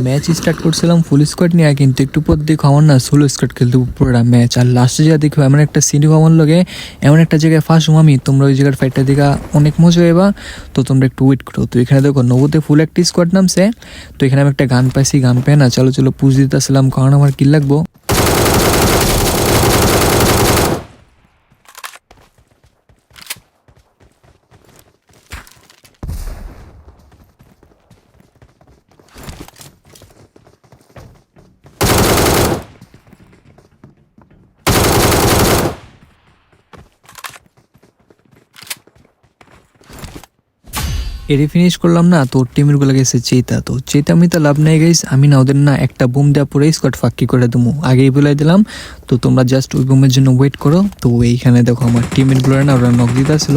Match start করছিলাম ফুল squad নিয়ে, কিন্তু একটু পর দেখো আমার না সোলো স্কোয়াড খেলতে পুরোটা ম্যাচ। আর লাস্টে যা দেখো এমন একটা সিনি আমার লগে এমন একটা জায়গায় ফাঁসুম আমি, তোমরা ওই জায়গার ফাইটটা দেখা অনেক মজা হইবা। তো তোমরা একটু ওয়েট করো। তো এখানে দেখো নবতে ফুল একটা স্কোয়াড নামছে। তো এখানে আমি একটা গান পাইছি, গান পেয়ে না চলো চলো পুষ দিতেছিলাম, কারণ আমার কি লাগবো। এরে ফিনিশ করলাম না, তো টিমের গুলো গেছে চেতা। তো চেতা আমি তো লাভ নাই গাইস, আমি না ওদের না একটা বুম দেওয়া পুরো স্কোয়াড ফাঁকি করে দেবো, আগেই বলে দিলাম। তো তোমরা জাস্ট ওই বুমের জন্য ওয়েট করো। তো এইখানে দেখো আমার টিমের গুলো না ওরা knock দিতেছিল।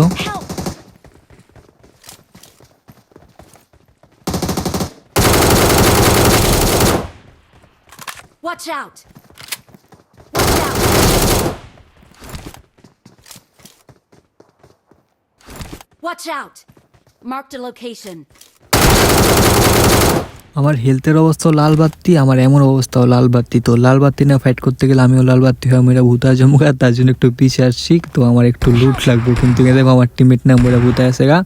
Watch out! Watch out! Watch out! Marked a location. আমার হেলথের অবস্থাও লাল বাত্তি, আমার এমন অবস্থাও লাল বাত্তি। তো লাল বাত্তি না ফাইট করতে গেলে আমিও লাল বাত্তি হয়ে মেয়েরা ভূতা জমুকা, তার জন্য একটু পিছিয়ে আসছি। তো আমার একটু লুট লাগবে, কিন্তু দেখো আমার টিমমেট না মেয়েরা ভূতা আছে গা।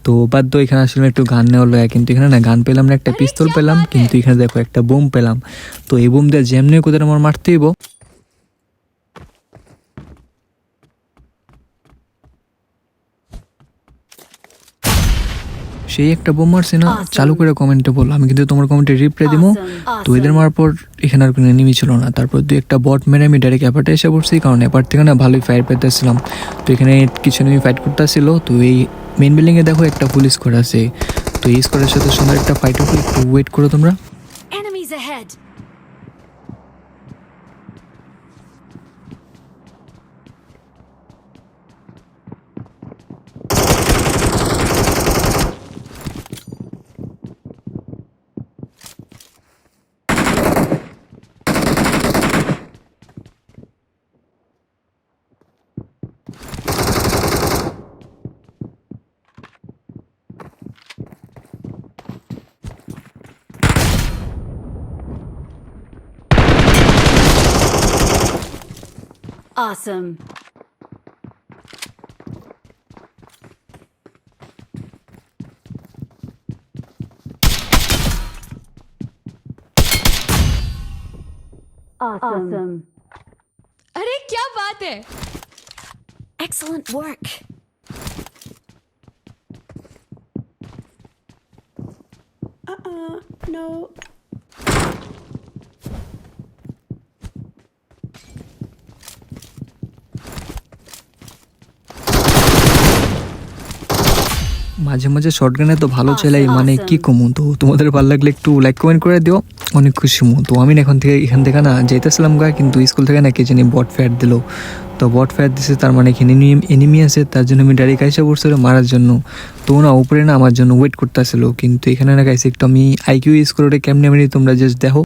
তো বাধ্য এখানে আসলে একটু গান নেওয়া লাগে, কিন্তু এখানে না গান পেলাম না, একটা পিস্তল পেলাম। কিন্তু এখানে দেখো একটা বোম পেলাম। তো এই বোম দিয়ে যেমনি কোথায় আমার মারতে হইব। সেই একটা বোম মারছে না, চালু করে কমেন্টে বলো, আমি কিন্তু তোমার কমেন্টে রিপ্লাই দিব। তো এদের মারার পর এখানে আর কোনো এনিমি ছিল না। তারপর দুই একটা বট মেরে আমি ডাইরেক্ট অ্যাপার্টে এসে পড়ছি, কারণ অ্যাপার্ট থেকে না ভালোই ফায়ার পেতেছিলাম। তো এখানে কিছু এনিমি ফাইট করতেছিল। তো এই মেন বিল্ডিংয়ে দেখো একটা ফুল স্কোয়াড আছে। তো এই স্কোয়াডের সাথে সুন্দর একটা ফাইট হবে, একটু ওয়েট করো তোমরা। Enemies ahead! Awesome. Awesome. अरे क्या बात है। Excellent work. No. মাঝে মাঝে শর্টগানে তো ভালো চালাই, মানে কি কমু। তো তোমাদের ভালো লাগলে একটু লাইক কমেন্ট করে দিও, অনেক খুশি মু। তো আমি এখান থেকে না যাইতেছিলাম গা, কিন্তু স্কুল থেকে না কে জানি বট ফেয়ার দিল। তো বট ফেয়ার দিছে, তার মানে এখানে এনিমি আছে, তার জন্য আমি ডাইরেক্ট আইসা পড়ছিল মারার জন্য। তো না উপরে না আমার জন্য ওয়েট করতেছিল, কিন্তু এখানে না গাইছে একটু আমি আইকিউ ইউজ করে কেমনে আমি, তোমরা জাস্ট দেখো।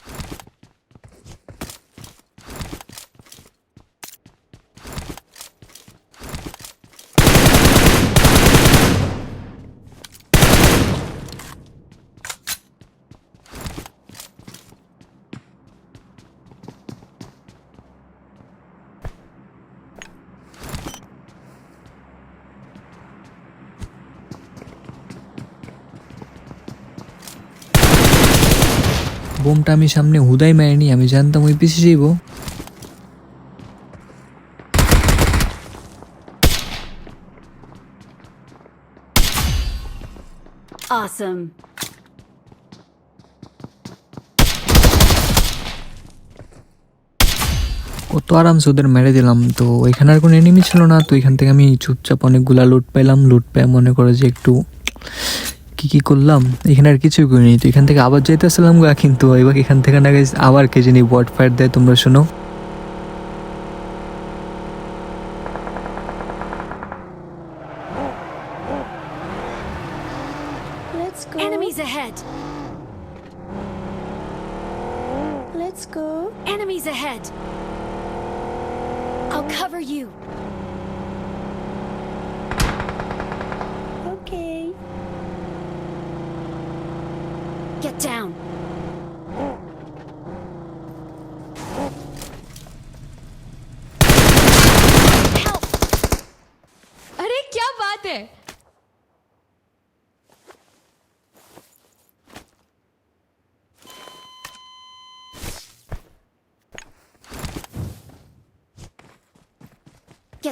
বোমটা আমি সামনে হুদাই মারিনি, আমি জানতাম ওই পিছিয়ে যাইব। Awesome. কত আরামসে ওদের মেরে দিলাম। তো এখানে আর কোনো এনিমি ছিল না। তো এখান থেকে আমি চুপচাপ অনেকগুলা লুট পাইলাম। লুট পেয়ে মনে করো যে একটু কি করলাম, এখানে আর কিছুই করিনি। তো এখান থেকে আবার যাইতেছিলাম গা, কিন্তু এবার এখান থেকে না গেছে আবার কে জানি বট ফায়ার দেয়, তোমরা শোনো। Let's go. Enemies ahead! Let's go. Enemies ahead! I'll cover you. Okay. Get down.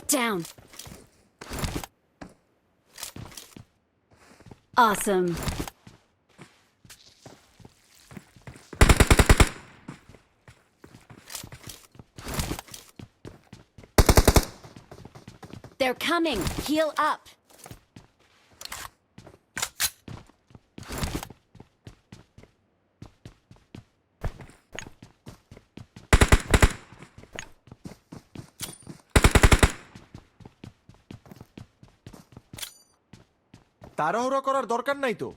Get down. Awesome. They're coming. Heal up. তাড়াহুড়ো করার দরকার নাই তো।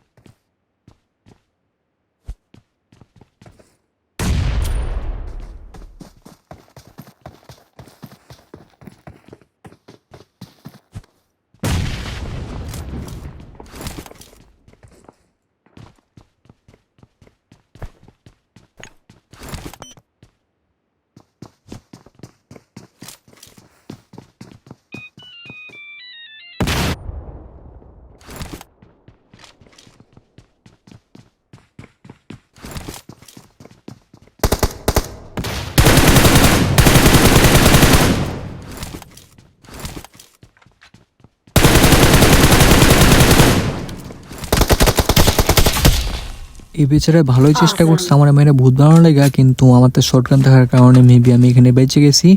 এই বেচারা ভালোই চেষ্টা Awesome. করছে আমার মেয়েরা ভূত বানানো লেগা, কিন্তু আমার তো শর্টগান থাকার কারণে মেবি আমি এখানে বেঁচে গেছি।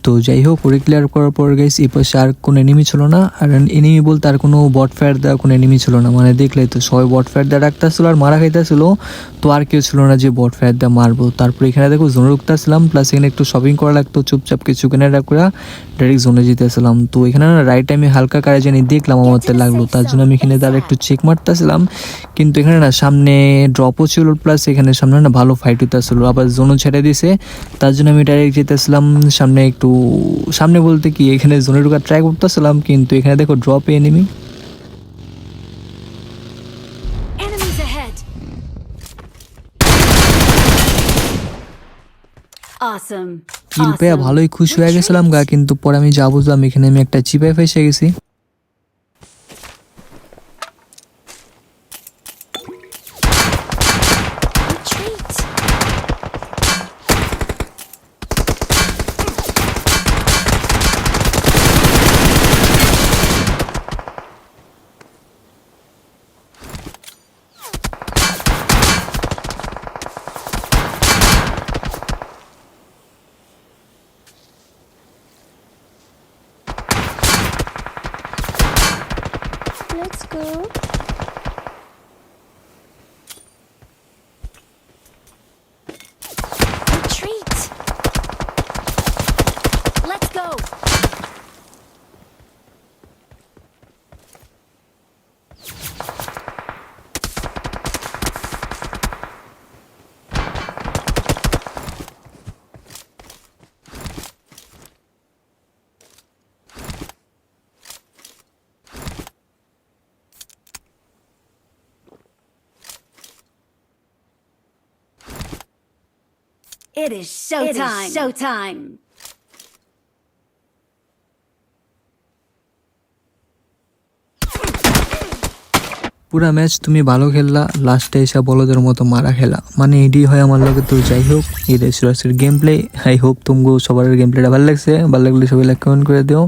তো যাই হোক, ওরে ক্লিয়ার করার পর গেছি এই পাশে আর কোনো এনিমি ছিল না, আর এনিমি বলতে আর কোনো বট ফায়ার দেওয়া কোনো এনিমি ছিল না। মানে দেখলে তো সবাই বট ফায়ার দেওয়া রাখতেছিল আর মারা খাইতেছিল, তো আর কেউ ছিল না যে বট ফায়ার দেওয়া মারবো। তারপর এখানে দেখো জোনে ঢুকতেছিলাম, প্লাস এখানে একটু শপিং করা লাগতো, চুপচাপ কিছু কেনারা করে ডাইরেক্ট জোনে যেতেছিলাম। তো এখানে না রাইট টাইমে হালকা কারে জানি দেখলাম আমার তো লাগলো, তার জন্য আমি এখানে তার একটু চেক মারতেছিলাম। কিন্তু এখানে না সামনে ড্রপও ছিল, প্লাস এখানে সামনে না ভালো ফাইট হইতেছিল, আবার জোনও ছেড়ে দিছে, তার জন্য আমি ডাইরেক্ট যেতেছিলাম সামনে। একটু সামনে বলতে কি এখানে জোনে ঢোকার ট্রাই করতেছিলাম, কিন্তু এখানে দেখো ড্রপে এনিমি। Enemies ahead. Awesome. কিল পেয়ে Awesome. ভালোই খুশি হয়ে গেছিলাম গা, কিন্তু পরে আমি যা বুঝলাম এখানে আমি একটা চিপায় ফেসে গেছি। Retreat. Let's go. Retreat. Let's go. It is showtime. Showtime. পুরা ম্যাচ তুমি ভালো খেললা, লাস্টে এসে বলদের মতো মারা খেলা, মানে এডি হয় আমার লগে। তো যাই হোক, এই রেসুরাসের গেম প্লে, আই হোপ তুমগো সবার গেম প্লেটা ভালো লাগছে। ভালো লাগলে সবাই লাইক কমেন্ট করে দিও।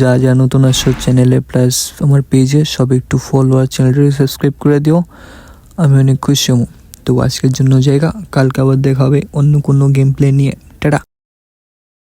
যা যা নতুন আসছো চ্যানেলে প্লাস আমার পেজে সব একটু ফলো আর চ্যানেলটাকে সাবস্ক্রাইব করে দিও, আমি অনেক খুশি হব। তো আজকের জন্য জায়গা, কালকে আবার দেখা হবে অন্য কোনো গেম প্লে নিয়ে। টাটা।